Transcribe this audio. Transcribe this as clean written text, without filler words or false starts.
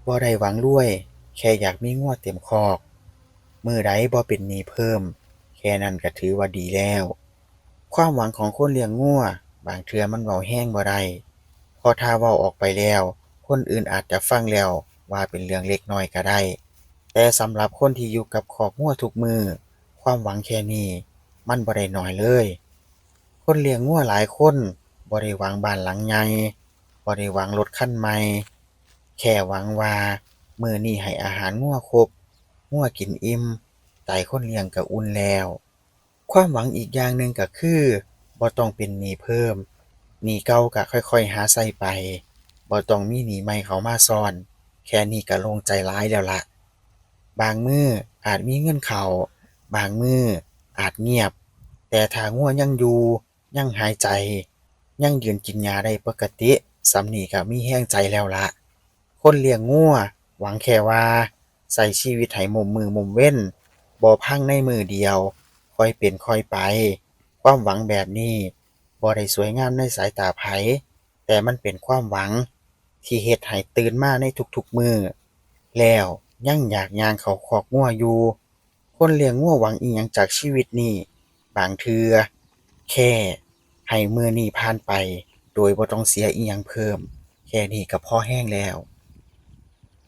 บ่ได้หวังรวยแค่อยากมีงัวเต็มคอกมื้อใดบ่เป็นหนี้เพิ่มแค่นั้นก็ถือว่าดีแล้วความหวังของคนเลี้ยงงัวบางเทื่อมันเว้าแรงบ่ได้เพราะถ้าเว้าออกไปแล้วคนอื่นอาจจะฟังแล้วว่าเป็นเรื่องเล็กน้อยก็ได้แต่สำหรับคนที่อยู่กับคอกงัวทุกมื้อความหวังแค่นี้มันบ่ได้น้อยเลยคนเลี้ยงงัวหลายคนบ่ได้หวังบ้านหลังใหญ่บ่ได้หวังรถคันใหม่ แค่หวังว่ามื้อนี้ให้อาหารงัวครบงัวกินอิ่มใจคนเลี้ยงก็อุ่นแล้วความหวังอีกอย่างหนึ่งก็คือบ่ต้องเป็นหนี้เพิ่มหนี้เก่าก็ค่อยๆหาใช้ไปบ่ต้องมีหนี้ใหม่เข้ามาซ้อนแค่นี้ก็โล่งใจหลายแล้วล่ะบางมื้ออาจมีเงินเข้าบางมื้ออาจเงียบแต่ถ้างัวยังอยู่ยังหายใจยังยืนกินหญ้าได้ปกติส่ำนี้ก็มีแรงใจแล้วล่ะ คนเลี้ยงงัวหวังแค่ว่าใช้ชีวิตให้หม้มมือหม้มเว้นบ่พังในมื้อเดียวค่อยเป็นค่อยไปความหวังแบบนี้บ่ได้สวยงามในสายตาไผแต่มันเป็นความหวังที่เฮ็ดให้ตื่นมาในทุกๆมื้อแล้วยังอยากย่างเข้าคอกงัวอยู่คนเลี้ยงงัวหวังอิหยังจากชีวิตนี้บางเทื่อแค่ให้มื้อนี้ผ่านไปโดยบ่ต้องเสียอิหยังเพิ่มแค่นี้ก็พอแรงแล้ว